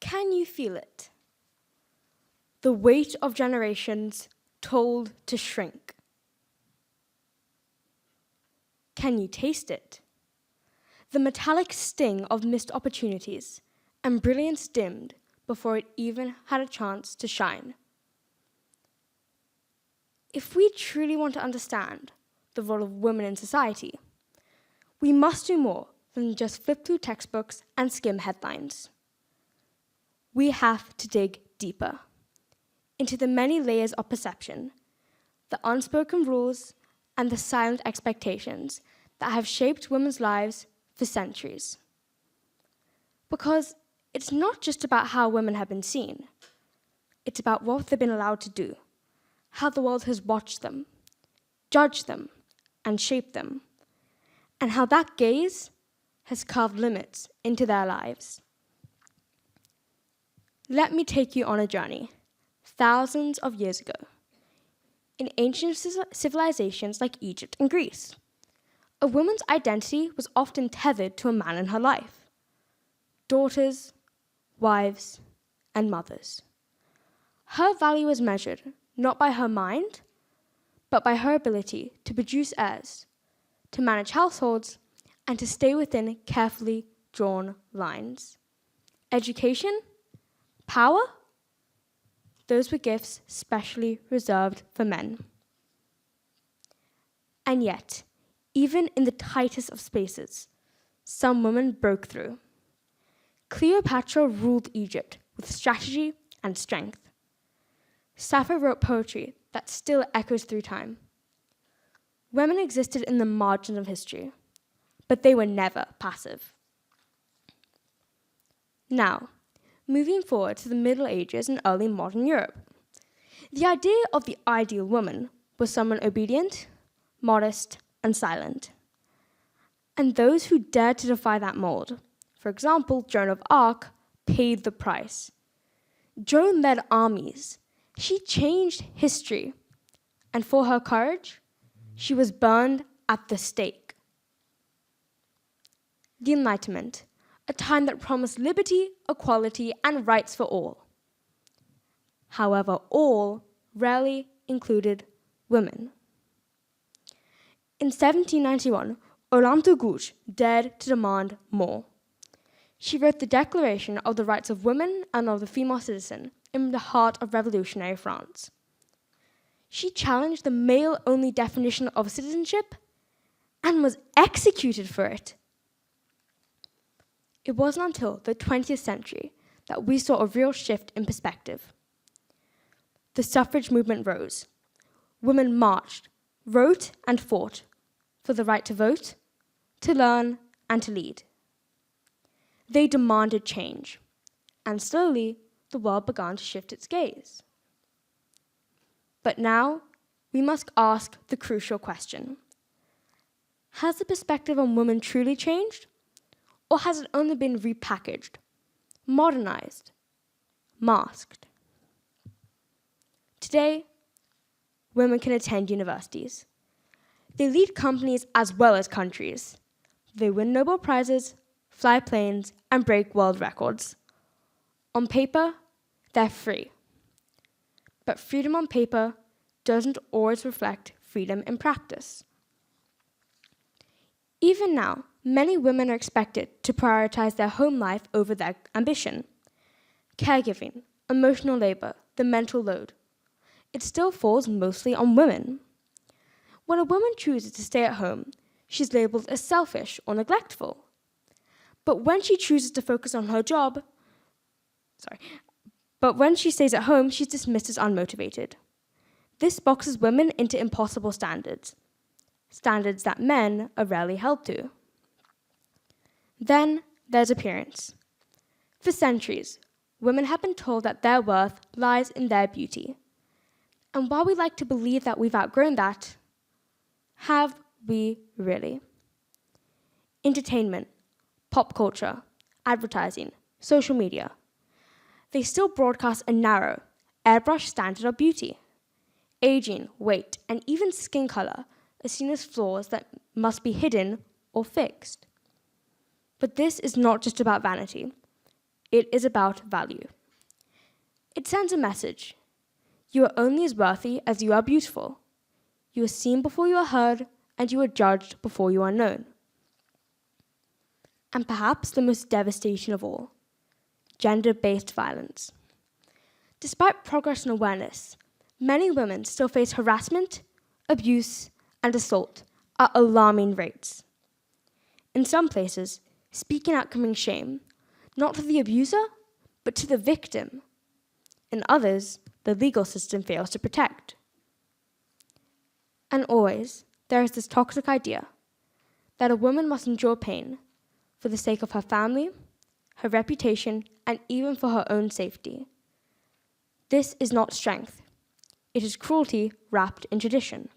Can you feel it? The weight of generations told to shrink. Can you taste it? The metallic sting of missed opportunities and brilliance dimmed before it even had a chance to shine. If we truly want to understand the role of women in society, we must do more than just flip through textbooks and skim headlines. We have to dig deeper into the many layers of perception, the unspoken rules, and the silent expectations that have shaped women's lives for centuries. Because it's not just about how women have been seen, it's about what they've been allowed to do, how the world has watched them, judged them, and shaped them, and how that gaze has carved limits into their lives. Let me take you on a journey, thousands of years ago, in ancient civilizations like Egypt and Greece. A woman's identity was often tethered to a man in her life. Daughters, wives, and mothers. Her value was measured not by her mind, but by her ability to produce heirs, to manage households, and to stay within carefully drawn lines. Education, power, those were gifts specially reserved for men. And yet, even in the tightest of spaces, some women broke through. Cleopatra ruled Egypt with strategy and strength. Sappho wrote poetry that still echoes through time. Women existed in the margins of history, but they were never passive. Now, moving forward to the Middle Ages and early modern Europe, the idea of the ideal woman was someone obedient, modest, and silent. And those who dared to defy that mold, for example, Joan of Arc, paid the price. Joan led armies. She changed history. And for her courage, she was burned at the stake. The Enlightenment, a time that promised liberty, equality, and rights for all. However, all rarely included women. In 1791, Olympe de Gouges dared to demand more. She wrote the Declaration of the Rights of Women and of the Female Citizen in the heart of revolutionary France. She challenged the male-only definition of citizenship and was executed for it. It wasn't until the 20th century that we saw a real shift in perspective. The suffrage movement rose. Women marched, wrote, and fought for the right to vote, to learn, and to lead. They demanded change, and slowly the world began to shift its gaze. But now, we must ask the crucial question. Has the perspective on women truly changed? Or has it only been repackaged, modernized, masked? Today, women can attend universities. They lead companies as well as countries. They win Nobel Prizes, fly planes, and break world records. On paper, they're free. But freedom on paper doesn't always reflect freedom in practice. Even now, many women are expected to prioritize their home life over their ambition. Caregiving, emotional labor, the mental load. It still falls mostly on women. When a woman chooses to stay at home, she's labeled as selfish or neglectful. But when she chooses to focus on her job, but when she stays at home, she's dismissed as unmotivated. This boxes women into impossible standards, standards that men are rarely held to. Then there's appearance. For centuries, women have been told that their worth lies in their beauty. And while we like to believe that we've outgrown that, have we really? Entertainment, pop culture, advertising, social media. They still broadcast a narrow, airbrushed standard of beauty. Aging, weight, and even skin color are seen as flaws that must be hidden or fixed. But this is not just about vanity. it is about value. It sends a message. You are only as worthy as you are beautiful. You are seen before you are heard, and you are judged before you are known. And perhaps the most devastating of all, gender-based violence. Despite progress and awareness, many women still face harassment, abuse, and assault at alarming rates. In some places, speaking out can bring shame, not to the abuser, but to the victim. In others, the legal system fails to protect. And always, there is this toxic idea that a woman must endure pain for the sake of her family, her reputation, and even for her own safety. This is not strength. It is cruelty wrapped in tradition.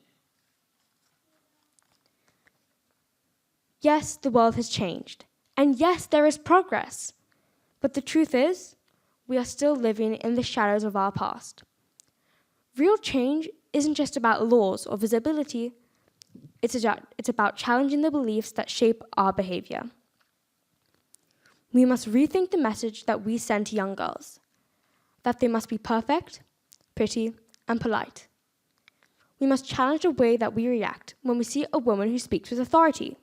Yes, the world has changed. And yes, there is progress. But the truth is, we are still living in the shadows of our past. Real change isn't just about laws or visibility. It's about challenging the beliefs that shape our behavior. We must rethink the message that we send to young girls, that they must be perfect, pretty, and polite. We must challenge the way that we react when we see a woman who speaks with authority.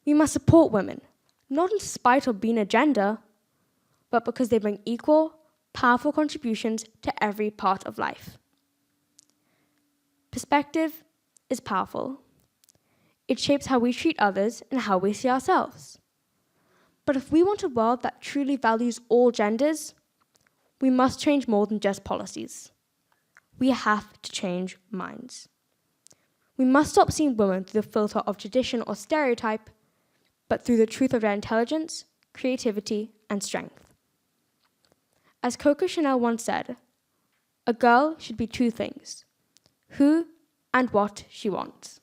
We must support women, not in spite of being a gender, but because they bring equal, powerful contributions to every part of life. Perspective is powerful. It shapes how we treat others and how we see ourselves. But if we want a world that truly values all genders, we must change more than just policies. We have to change minds. We must stop seeing women through the filter of tradition or stereotype, but through the truth of their intelligence, creativity, and strength. As Coco Chanel once said, a girl should be two things: who and what she wants.